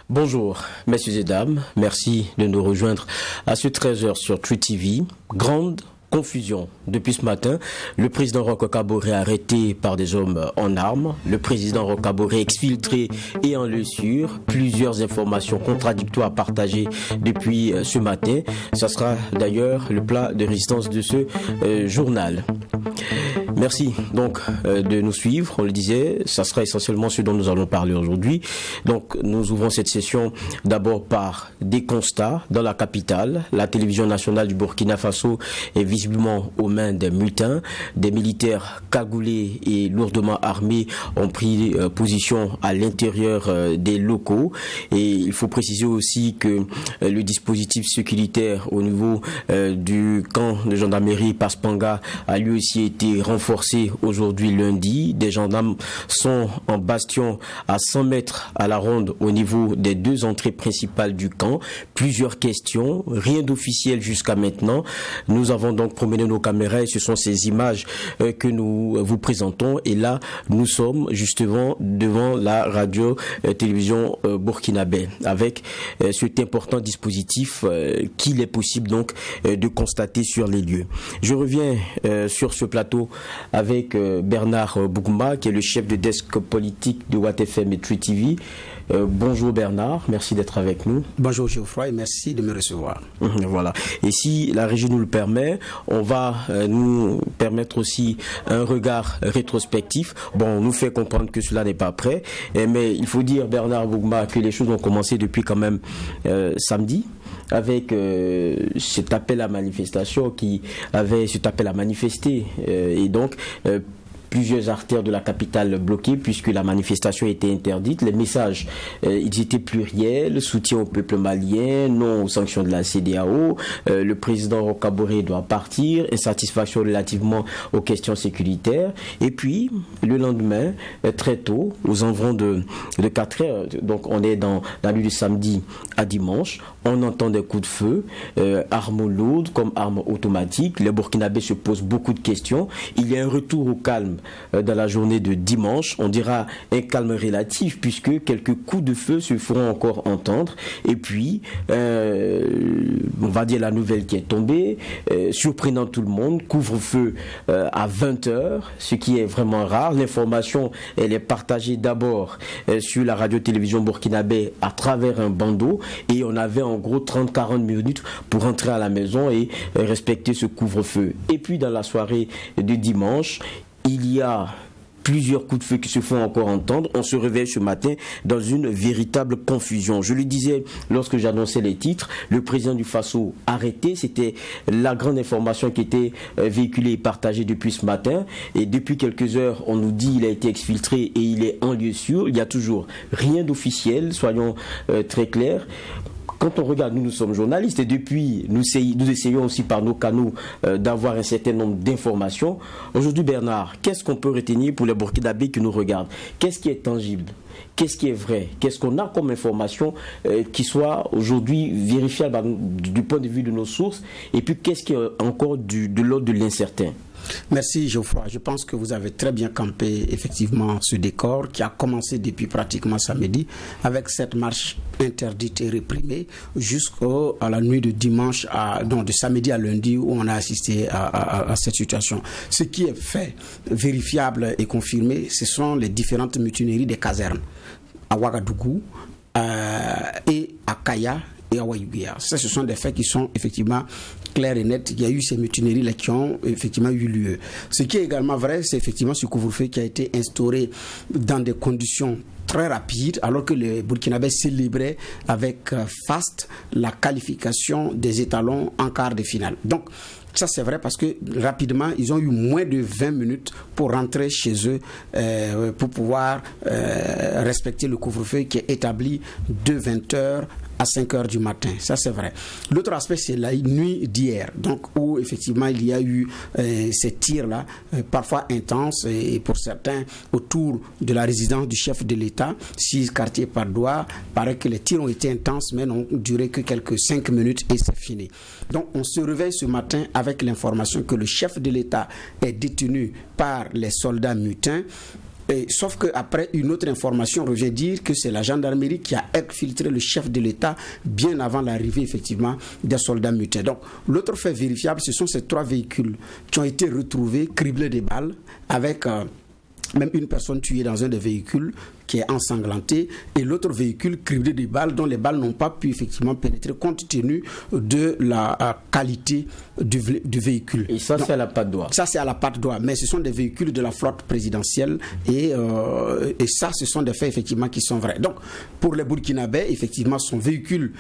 Bonjour, messieurs et dames, merci de nous rejoindre à ce 13h sur True TV. Grande confusion. Depuis ce matin, le président Roch Kaboré arrêté par des hommes en armes, le président Roch Kaboré exfiltré et en lieu sûr, plusieurs informations contradictoires partagées depuis ce matin. Ça sera d'ailleurs le plat de résistance de ce journal. Merci donc de nous suivre. On le disait, ça sera essentiellement ce dont nous allons parler aujourd'hui. Donc nous ouvrons cette session d'abord par des constats dans la capitale. La télévision nationale du Burkina Faso est visiblement aux mains des mutins. Des militaires cagoulés et lourdement armés ont pris position à l'intérieur des locaux. Et il faut préciser aussi que le dispositif sécuritaire au niveau du camp de gendarmerie Paspanga a lui aussi été renforcé aujourd'hui lundi. Des gendarmes sont en bastion à 100 mètres à la ronde au niveau des deux entrées principales du camp. Plusieurs questions, rien d'officiel jusqu'à maintenant. Nous avons donc promené nos caméras et ce sont ces images que nous vous présentons. Et là, nous sommes justement devant la radio-télévision burkinabé avec cet important dispositif qu'il est possible donc de constater sur les lieux. Je reviens sur ce plateau avec Bernard Bougma, qui est le chef de desk politique de Watt FM et True TV. Bonjour Bernard, merci d'être avec nous. Bonjour Geoffroy, merci de me recevoir. Voilà. Et si la régie nous le permet, on va nous permettre aussi un regard rétrospectif. Bon, on nous fait comprendre que cela n'est pas prêt, mais il faut dire, Bernard Bougma, que les choses ont commencé depuis quand même samedi, avec cet appel à manifestation qui avait cet appel à manifester et donc plusieurs artères de la capitale bloquées puisque la manifestation était interdite. Les messages, ils étaient pluriels, soutien au peuple malien, non aux sanctions de la CEDEAO, le président Roch Kaboré doit partir, insatisfaction relativement aux questions sécuritaires. Et puis, le lendemain, très tôt, aux environs de 4 heures, donc on est dans la nuit de samedi à dimanche, on entend des coups de feu, armes lourdes comme armes automatiques. Les Burkinabés se posent beaucoup de questions. Il y a un retour au calme dans la journée de dimanche, on dira un calme relatif puisque quelques coups de feu se feront encore entendre et puis on va dire la nouvelle qui est tombée, surprenant tout le monde, couvre-feu à 20h, ce qui est vraiment rare. L'information elle est partagée d'abord sur la radio-télévision burkinabé à travers un bandeau et on avait en gros 30-40 minutes pour rentrer à la maison et respecter ce couvre-feu. Et puis dans la soirée de dimanche, il y a plusieurs coups de feu qui se font encore entendre. On se réveille ce matin dans une véritable confusion. Je le disais lorsque j'annonçais les titres, le président du Faso arrêté, c'était la grande information qui était véhiculée et partagée depuis ce matin. Et depuis quelques heures, on nous dit qu'il a été exfiltré et il est en lieu sûr. Il n'y a toujours rien d'officiel, soyons très clairs. Quand on regarde, nous sommes journalistes et depuis, nous essayons aussi par nos canaux d'avoir un certain nombre d'informations. Aujourd'hui, Bernard, qu'est-ce qu'on peut retenir pour les Burkinabés qui nous regardent? Qu'est-ce qui est tangible? qu'est-ce qui est vrai, qu'est-ce qu'on a comme information qui soit aujourd'hui vérifiable du point de vue de nos sources, et puis qu'est-ce qui est encore de l'ordre de l'incertain. Merci Geoffroy. Je pense que vous avez très bien campé effectivement ce décor qui a commencé depuis pratiquement samedi avec cette marche interdite et réprimée jusqu'à la nuit de dimanche, de samedi à lundi où on a assisté à cette situation. Ce qui est fait, vérifiable et confirmé, ce sont les différentes mutineries des casernes à Ouagadougou et à Kaya et à Waïguia. Ce sont des faits qui sont effectivement clairs et nets. Il y a eu ces mutineries-là qui ont effectivement eu lieu. Ce qui est également vrai, c'est effectivement ce couvre-feu qui a été instauré dans des conditions très rapides, alors que les Burkinabés célébraient avec faste la qualification des étalons en quart de finale. Donc, ça c'est vrai parce que rapidement, ils ont eu moins de 20 minutes pour rentrer chez eux pour pouvoir respecter le couvre-feu qui est établi de 20h à 5h du matin. Ça c'est vrai. L'autre aspect, c'est la nuit d'hier, donc où effectivement il y a eu ces tirs-là, parfois intenses, et pour certains autour de la résidence du chef de l'État, 6 quartiers Padoua. Paraît que les tirs ont été intenses, mais n'ont duré que quelques 5 minutes et c'est fini. Donc on se réveille ce matin avec l'information que le chef de l'État est détenu par les soldats mutins. Sauf qu'après, une autre information revient dire que c'est la gendarmerie qui a exfiltré le chef de l'État bien avant l'arrivée effectivement des soldats mutins. Donc l'autre fait vérifiable, ce sont ces 3 véhicules qui ont été retrouvés criblés de balles avec même une personne tuée dans un des véhicules qui est ensanglanté, et l'autre véhicule criblé de balles dont les balles n'ont pas pu effectivement pénétrer compte tenu de la qualité du véhicule. Et ça, c'est à la Patte d'Oie. Ça, c'est à la Patte d'Oie, mais ce sont des véhicules de la flotte présidentielle et ça, ce sont des faits effectivement qui sont vrais. Donc, pour les Burkinabés, effectivement, son véhicule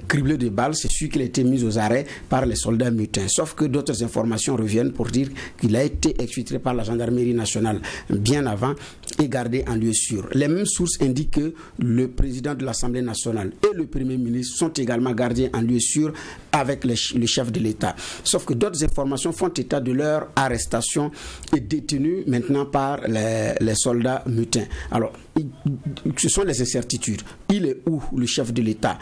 criblé de balles, c'est celui qui a été mis aux arrêts par les soldats mutins. Sauf que d'autres informations reviennent pour dire qu'il a été exfiltré par la gendarmerie nationale bien avant et gardé en lieu sûr. Les mêmes sources indiquent que le président de l'Assemblée nationale et le Premier ministre sont également gardés en lieu sûr avec le chef de l'État. Sauf que d'autres informations font état de leur arrestation et détenus maintenant par les soldats mutins. Alors, ce sont les incertitudes. Il est où le chef de l'État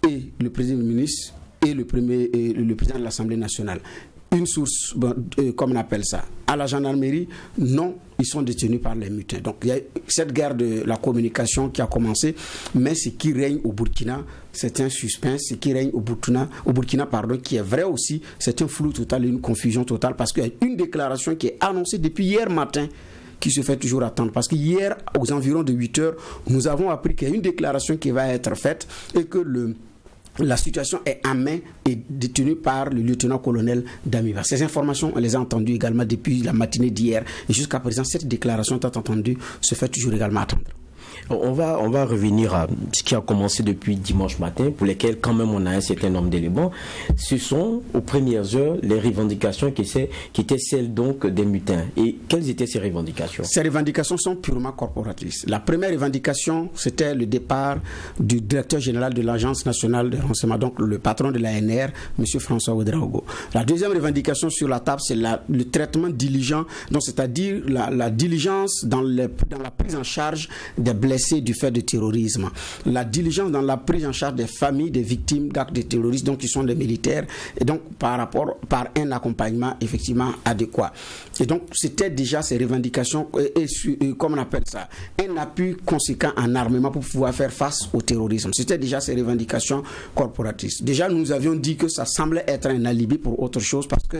et le Premier ministre et le président de l'Assemblée nationale? Une source, comme on appelle ça, à la gendarmerie, non, ils sont détenus par les mutins. Donc il y a cette guerre de la communication qui a commencé, mais ce qui règne au Burkina, c'est un suspense. Ce qui règne au Burkina, qui est vrai aussi, c'est un flou total, une confusion totale, parce qu'il y a une déclaration qui est annoncée depuis hier matin, qui se fait toujours attendre. Parce que hier, aux environs de 8h, nous avons appris qu'il y a une déclaration qui va être faite et que la situation est en main et détenue par le lieutenant-colonel Damiba. Ces informations, on les a entendues également depuis la matinée d'hier. Et jusqu'à présent, cette déclaration, tant entendue, se fait toujours également attendre. On va revenir à ce qui a commencé depuis dimanche matin, pour lesquels quand même on a un certain nombre d'éléments. Ce sont aux premières heures les revendications qui étaient celles donc des mutins. Et quelles étaient ces revendications? Ces revendications sont purement corporatistes. La première revendication, c'était le départ du directeur général de l'Agence nationale de renseignement, donc le patron de l'ANR, M. François Ouedraogo. La deuxième revendication sur la table, c'est le traitement diligent, donc c'est-à-dire la diligence dans la prise en charge des blessés du fait de terrorisme, la diligence dans la prise en charge des familles des victimes d'actes de terrorisme, donc qui sont des militaires, et donc par un accompagnement effectivement adéquat. Et donc c'était déjà ces revendications et comme on appelle ça, un appui conséquent en armement pour pouvoir faire face au terrorisme. C'était déjà ces revendications corporatistes. Déjà nous avions dit que ça semblait être un alibi pour autre chose parce que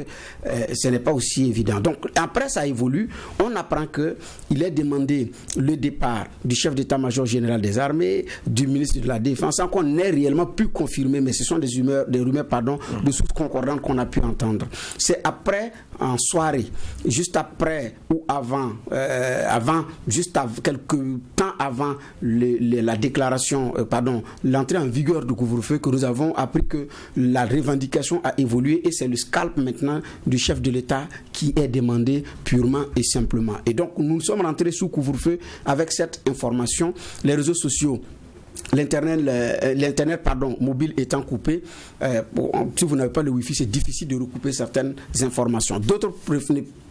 ce n'est pas aussi évident. Donc après ça évolue, on apprend que il est demandé le départ du chef d'état-major général des armées, du ministre de la Défense, sans qu'on ait réellement pu confirmer, mais ce sont des rumeurs, de sources concordantes qu'on a pu entendre. C'est après, en soirée, juste après ou avant, quelques temps avant la déclaration, l'entrée en vigueur du couvre-feu, que nous avons appris que la revendication a évolué et c'est le scalp maintenant du chef de l'État qui est demandé purement et simplement. Et donc nous sommes rentrés sous couvre-feu avec cette information. Les réseaux sociaux, l'internet mobile étant coupé, si vous n'avez pas le Wi-Fi, c'est difficile de recouper certaines informations. D'autres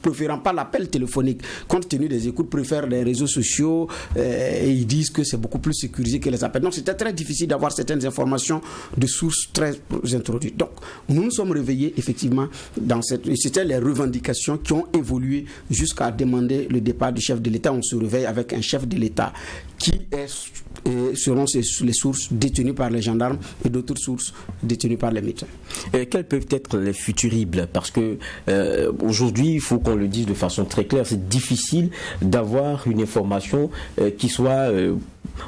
préférant pas l'appel téléphonique, compte tenu des écoutes, préfèrent les réseaux sociaux et ils disent que c'est beaucoup plus sécurisé que les appels. Donc c'était très difficile d'avoir certaines informations de sources très introduites. Donc nous nous sommes réveillés effectivement dans et c'était les revendications qui ont évolué jusqu'à demander le départ du chef de l'État. On se réveille avec un chef de l'État qui est, selon les sources, détenues par les gendarmes et d'autres sources détenues par les médecins. Quels peuvent être les futuribles? Parce que aujourd'hui, il faut qu'on le dise de façon très claire, c'est difficile d'avoir une information qui soit,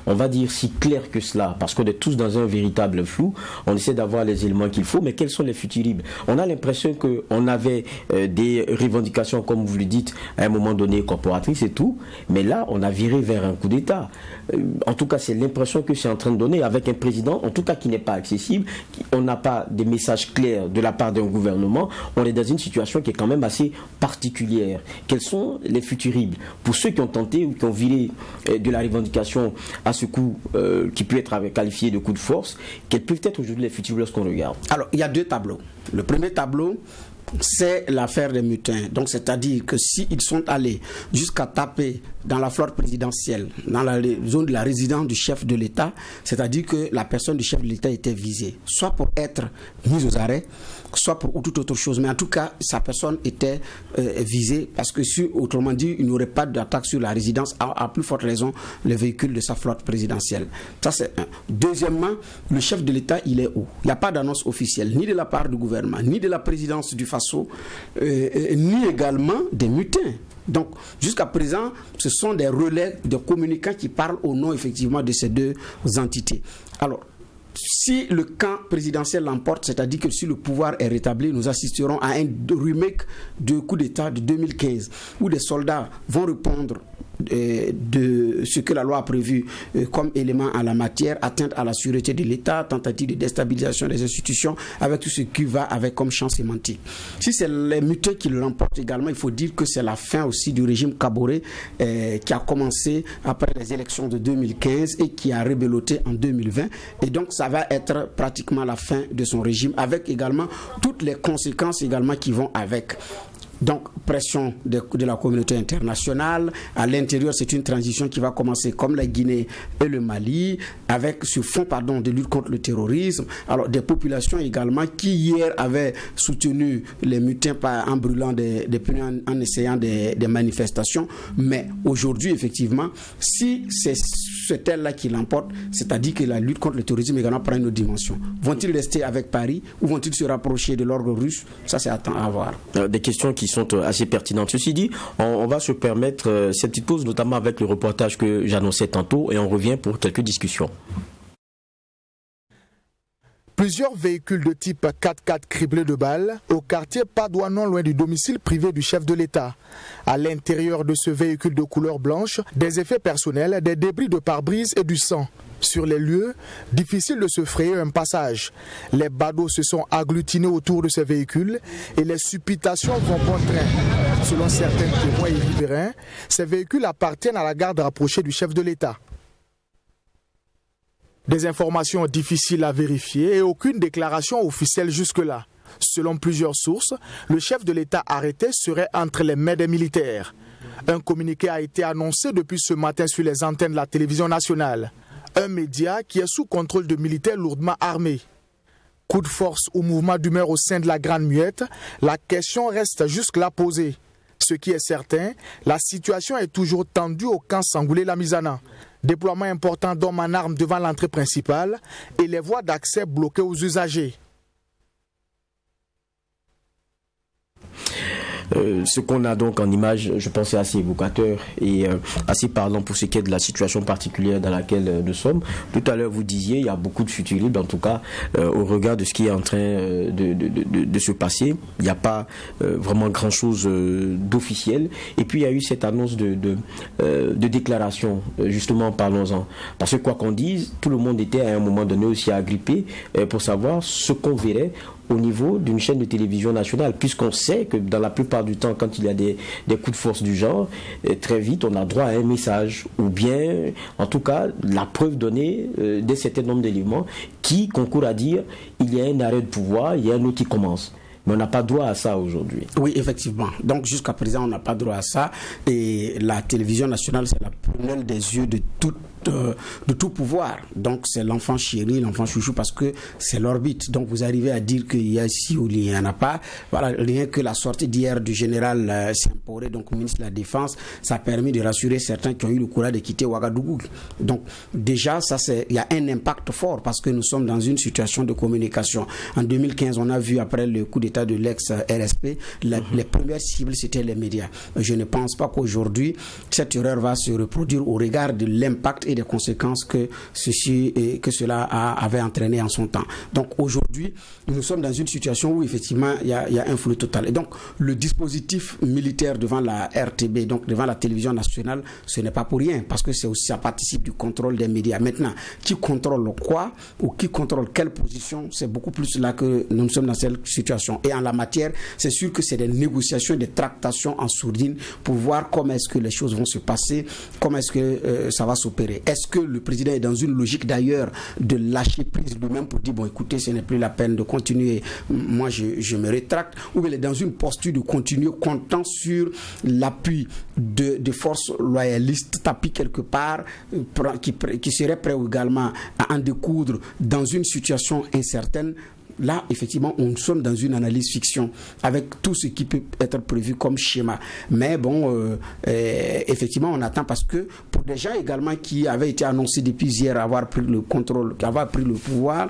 on va dire, si claire que cela, parce qu'on est tous dans un véritable flou. On essaie d'avoir les éléments qu'il faut, mais quels sont les futuribles? On a l'impression qu'on avait des revendications, comme vous le dites, à un moment donné, corporatrices et tout, mais là, on a viré vers un coup d'État. En tout cas, c'est l'impression que c'est en train de donner, avec un président, en tout cas, qui n'est pas accessible. On n'a pas des messages clairs de la part d'un gouvernement. On est dans une situation qui est quand même assez particulière. Quels sont les futuribles? Pour ceux qui ont tenté ou qui ont viré de la revendication à ce coup qui peut être qualifié de coup de force, quels peuvent être aujourd'hui les futuribles lorsqu'on regarde? Alors, il y a deux tableaux. Le premier tableau, c'est l'affaire des mutins. Donc, c'est-à-dire que s'ils sont allés jusqu'à taper dans la flotte présidentielle, dans la zone de la résidence du chef de l'État, c'est-à-dire que la personne du chef de l'État était visée, soit pour être mise aux arrêts, soit pour toute autre chose. Mais en tout cas, sa personne était visée parce que, si, autrement dit, il n'y aurait pas d'attaque sur la résidence, à plus forte raison, le véhicule de sa flotte présidentielle. Ça, c'est un. Deuxièmement, le chef de l'État, il est où? Il n'y a pas d'annonce officielle, ni de la part du gouvernement, ni de la présidence du Faso, ni également des mutins. Donc, jusqu'à présent, ce sont des relais de communicants qui parlent au nom, effectivement, de ces deux entités. Alors, si le camp présidentiel l'emporte, c'est-à-dire que si le pouvoir est rétabli, nous assisterons à un remake de coup d'État de 2015, où des soldats vont répondre de ce que la loi a prévu comme élément en la matière, atteinte à la sûreté de l'État, tentative de déstabilisation des institutions, avec tout ce qui va avec comme champ sémantique. Si c'est les mutins qui l'emportent également, il faut dire que c'est la fin aussi du régime Kaboré qui a commencé après les élections de 2015 et qui a rebelloté en 2020. Et donc ça va être pratiquement la fin de son régime, avec également toutes les conséquences également qui vont avec. Donc, pression de la communauté internationale. À l'intérieur, c'est une transition qui va commencer comme la Guinée et le Mali, avec ce fonds de lutte contre le terrorisme. Alors, des populations également qui hier avaient soutenu les mutins en brûlant des pneus, en essayant des manifestations. Mais aujourd'hui, effectivement, si c'est elle-là qui l'emporte, c'est-à-dire que la lutte contre le terrorisme également prend une autre dimension. Vont-ils rester avec Paris ou vont-ils se rapprocher de l'ordre russe? Ça, c'est à voir. Des questions qui sont assez pertinentes. Ceci dit, on va se permettre cette petite pause, notamment avec le reportage que j'annonçais tantôt, et on revient pour quelques discussions. Plusieurs véhicules de type 4x4 criblés de balles au quartier Padoua, non loin du domicile privé du chef de l'État. À l'intérieur de ce véhicule de couleur blanche, des effets personnels, des débris de pare-brise et du sang. Sur les lieux, difficile de se frayer un passage. Les badauds se sont agglutinés autour de ces véhicules et les supputations vont bon train. Selon certains témoins et riverains, ces véhicules appartiennent à la garde rapprochée du chef de l'État. Des informations difficiles à vérifier et aucune déclaration officielle jusque-là. Selon plusieurs sources, le chef de l'État arrêté serait entre les mains des militaires. Un communiqué a été annoncé depuis ce matin sur les antennes de la télévision nationale. Un média qui est sous contrôle de militaires lourdement armés. Coup de force ou mouvement d'humeur au sein de la Grande Muette, la question reste jusque-là posée. Ce qui est certain, la situation est toujours tendue au camp Sangoulé-Lamizana. Déploiement important d'hommes en armes devant l'entrée principale et les voies d'accès bloquées aux usagers. Ce qu'on a donc en image, je pense, est assez évocateur et assez parlant pour ce qui est de la situation particulière dans laquelle nous sommes. Tout à l'heure, vous disiez, il y a beaucoup de futuribles, en tout cas, au regard de ce qui est en train de se passer. Il n'y a pas vraiment grand-chose d'officiel. Et puis, il y a eu cette annonce de déclaration, justement, parlons-en. Parce que quoi qu'on dise, tout le monde était à un moment donné aussi agrippé pour savoir ce qu'on verrait au niveau d'une chaîne de télévision nationale, puisqu'on sait que dans la plupart du temps, quand il y a des coups de force du genre, très vite on a droit à un message, ou bien en tout cas la preuve donnée d'un certain nombre d'éléments qui concourent à dire il y a un arrêt de pouvoir, il y a un autre qui commence. Mais on n'a pas droit à ça aujourd'hui. Oui, effectivement. Donc jusqu'à présent, on n'a pas droit à ça. Et la télévision nationale, c'est la prunelle des yeux de tout pouvoir. Donc c'est l'enfant chéri, l'enfant chouchou, parce que c'est l'orbite. Donc vous arrivez à dire qu'il y a ici ou il n'y en a pas. Voilà, rien que la sortie d'hier du général Semporé, donc ministre de la Défense, ça a permis de rassurer certains qui ont eu le courage de quitter Ouagadougou. Donc déjà, il y a un impact fort parce que nous sommes dans une situation de communication. En 2015, on a vu après le coup d'état de l'ex-RSP, les premières cibles, c'était les médias. Je ne pense pas qu'aujourd'hui, cette erreur va se reproduire au regard de l'impact et des conséquences que cela avait entraîné en son temps. Donc aujourd'hui, nous sommes dans une situation où effectivement il y a un flou total. Et donc le dispositif militaire devant la RTB, donc devant la télévision nationale, ce n'est pas pour rien, parce que ça participe du contrôle des médias. Maintenant, qui contrôle quoi ou qui contrôle quelle position, c'est beaucoup plus là que nous sommes dans cette situation. Et en la matière, c'est sûr que c'est des négociations, des tractations en sourdine pour voir comment est-ce que les choses vont se passer, comment est-ce que ça va s'opérer. Est-ce que le président est dans une logique d'ailleurs de lâcher prise lui-même pour dire bon écoutez, ce n'est plus la peine de continuer, moi je me rétracte, ou il est dans une posture de continuer comptant sur l'appui de forces loyalistes tapis quelque part qui seraient prêts également à en découdre dans une situation incertaine. Là, effectivement, nous sommes dans une analyse fiction avec tout ce qui peut être prévu comme schéma. Mais bon, effectivement, on attend parce que pour des gens également qui avaient été annoncés depuis hier avoir pris le contrôle, qui avaient pris le pouvoir,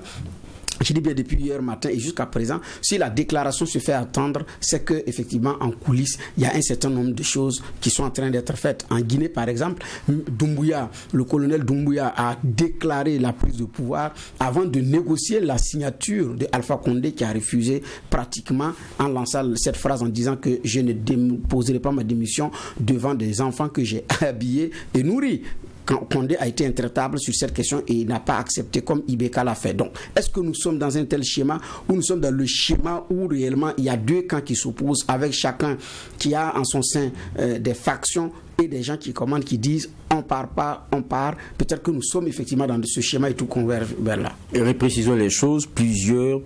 je dis bien depuis hier matin et jusqu'à présent, si la déclaration se fait attendre, c'est que effectivement en coulisses, il y a un certain nombre de choses qui sont en train d'être faites. En Guinée, par exemple, le colonel Doumbouya a déclaré la prise de pouvoir avant de négocier la signature de Alpha Condé qui a refusé pratiquement en lançant cette phrase en disant que je ne déposerai pas ma démission devant des enfants que j'ai habillés et nourris. Condé a été intraitable sur cette question et il n'a pas accepté comme Ibeka l'a fait. Donc, est-ce que nous sommes dans un tel schéma ou nous sommes dans le schéma où réellement il y a deux camps qui s'opposent avec chacun qui a en son sein des factions et des gens qui commandent, qui disent on part pas, on part. Peut-être que nous sommes effectivement dans ce schéma et tout converge vers là. Reprécisons les choses, plusieurs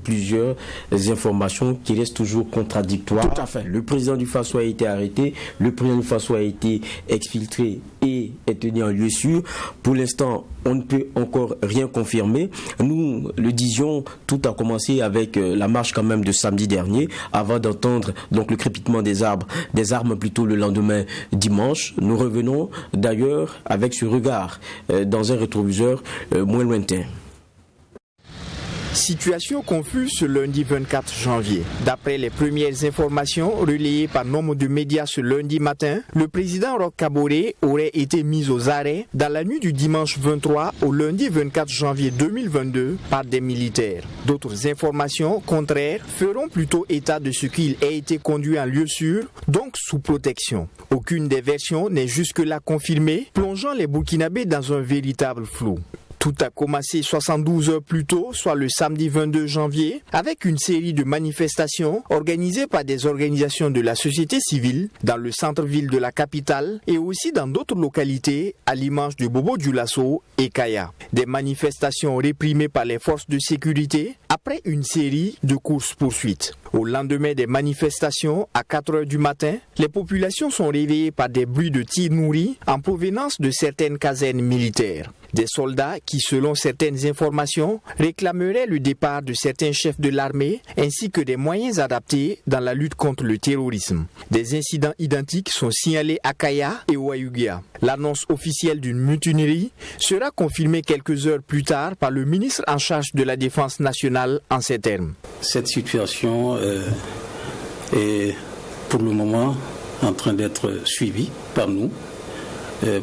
informations qui restent toujours contradictoires. Tout à fait. Le président du Faso a été arrêté, le président du Faso a été exfiltré et est tenu en lieu sûr. Pour l'instant, on ne peut encore rien confirmer. Nous le disions, tout a commencé avec la marche quand même de samedi dernier, avant d'entendre donc le crépitement des armes plutôt le lendemain dimanche. Nous revenons d'ailleurs avec ce regard dans un rétroviseur moins lointain. Situation confuse ce lundi 24 janvier. D'après les premières informations relayées par nombre de médias ce lundi matin, le président Roch Kaboré aurait été mis aux arrêts dans la nuit du dimanche 23 au lundi 24 janvier 2022 par des militaires. D'autres informations contraires feront plutôt état de ce qu'il ait été conduit en lieu sûr, donc sous protection. Aucune des versions n'est jusque-là confirmée, plongeant les Burkinabés dans un véritable flou. Tout a commencé 72 heures plus tôt, soit le samedi 22 janvier, avec une série de manifestations organisées par des organisations de la société civile dans le centre-ville de la capitale et aussi dans d'autres localités à l'image de Bobo-Dioulasso et Kaya. Des manifestations réprimées par les forces de sécurité après une série de courses-poursuites. Au lendemain des manifestations, à 4 heures du matin, les populations sont réveillées par des bruits de tirs nourris en provenance de certaines casernes militaires. Des soldats qui, selon certaines informations, réclameraient le départ de certains chefs de l'armée ainsi que des moyens adaptés dans la lutte contre le terrorisme. Des incidents identiques sont signalés à Kaya et Ouayouguia. L'annonce officielle d'une mutinerie sera confirmée quelques heures plus tard par le ministre en charge de la Défense nationale en ces termes. Cette situation est pour le moment en train d'être suivie par nous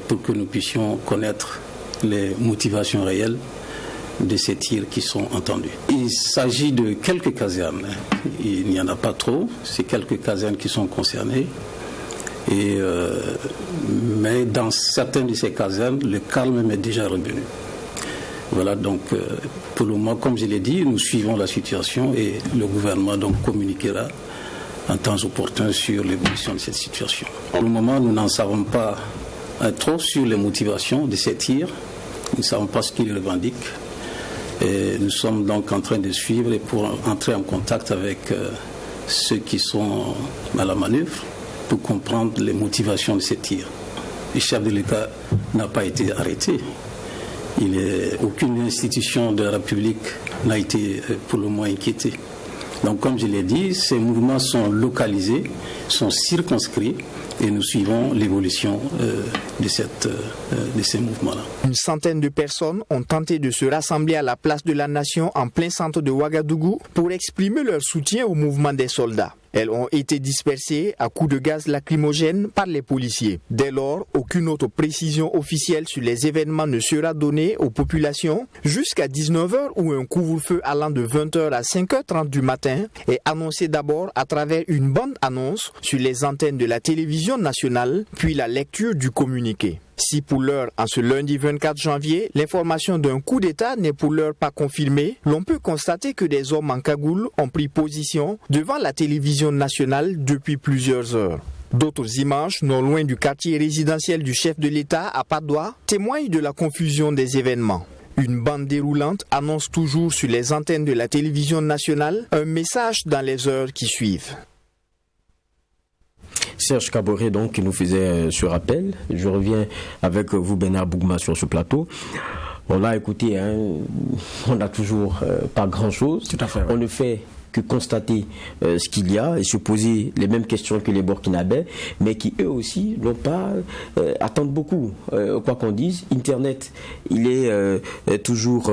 pour que nous puissions connaître les motivations réelles de ces tirs qui sont entendus. Il s'agit de quelques casernes, il n'y en a pas trop, c'est quelques casernes qui sont concernées, mais dans certaines de ces casernes, le calme est déjà revenu. Voilà, donc pour le moment, comme je l'ai dit, nous suivons la situation et le gouvernement donc communiquera en temps opportun sur l'évolution de cette situation. Pour le moment, nous n'en savons pas trop sur les motivations de ces tirs. Nous ne savons pas ce qu'ils revendiquent. Et nous sommes donc en train de suivre et pour entrer en contact avec ceux qui sont à la manœuvre pour comprendre les motivations de ces tirs. Le chef de l'État n'a pas été arrêté. Aucune institution de la République n'a été pour le moins inquiétée. Donc comme je l'ai dit, ces mouvements sont localisés, sont circonscrits et nous suivons l'évolution de ces mouvements-là. Une centaine de personnes ont tenté de se rassembler à la place de la Nation en plein centre de Ouagadougou pour exprimer leur soutien au mouvement des soldats. Elles ont été dispersées à coups de gaz lacrymogène par les policiers. Dès lors, aucune autre précision officielle sur les événements ne sera donnée aux populations jusqu'à 19h où un couvre-feu allant de 20h à 5h30 du matin est annoncé d'abord à travers une bande-annonce sur les antennes de la télévision nationale, puis la lecture du communiqué. Si pour l'heure, en ce lundi 24 janvier, l'information d'un coup d'État n'est pour l'heure pas confirmée, l'on peut constater que des hommes en cagoule ont pris position devant la télévision nationale depuis plusieurs heures. D'autres images, non loin du quartier résidentiel du chef de l'État à Padoua, témoignent de la confusion des événements. Une bande déroulante annonce toujours sur les antennes de la télévision nationale un message dans les heures qui suivent. Serge Kaboré donc qui nous faisait ce rappel. Je reviens avec vous Bernard Bougma sur ce plateau. On l'a écouté, on n'a toujours pas grand-chose. Tout à fait, ouais. On ne fait que constater ce qu'il y a et se poser les mêmes questions que les Burkinabés, mais qui eux aussi n'ont pas attendent beaucoup. Quoi qu'on dise, Internet, il est toujours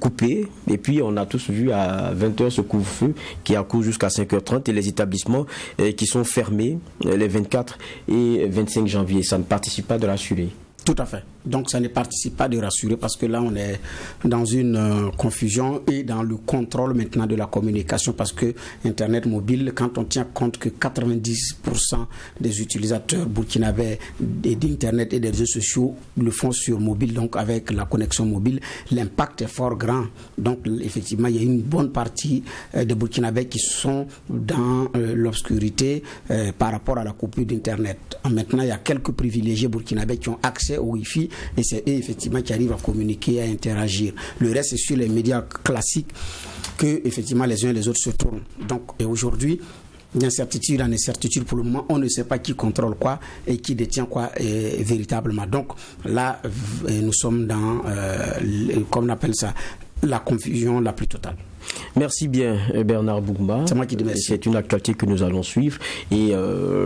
coupé. Et puis on a tous vu à 20h ce couvre-feu qui accourt jusqu'à 5h30 et les établissements qui sont fermés les 24 et 25 janvier. Ça ne participe pas de rassurer. Tout à fait. Donc ça ne participe pas de rassurer parce que là on est dans une confusion et dans le contrôle maintenant de la communication parce que Internet mobile, quand on tient compte que 90% des utilisateurs burkinabés d'Internet et des réseaux sociaux le font sur mobile, donc avec la connexion mobile, l'impact est fort grand. Donc effectivement il y a une bonne partie des Burkinabés qui sont dans l'obscurité par rapport à la coupure d'Internet. Maintenant il y a quelques privilégiés burkinabés qui ont accès au Wi-Fi et c'est eux effectivement qui arrivent à communiquer, à interagir. Le reste c'est sur les médias classiques que effectivement les uns et les autres se tournent. Donc et aujourd'hui, d'incertitude en incertitude, pour le moment on ne sait pas qui contrôle quoi et qui détient quoi véritablement. Donc là nous sommes dans comme on appelle ça, la confusion la plus totale. Merci bien Bernard Bougma. C'est moi qui dis merci. C'est une actualité que nous allons suivre et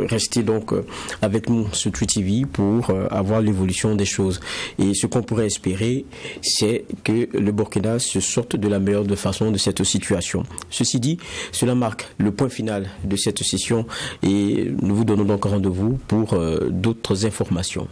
restez donc avec nous sur Truth TV pour avoir l'évolution des choses. Et ce qu'on pourrait espérer, c'est que le Burkina se sorte de la meilleure de façon de cette situation. Ceci dit, cela marque le point final de cette session et nous vous donnons donc rendez-vous pour d'autres informations.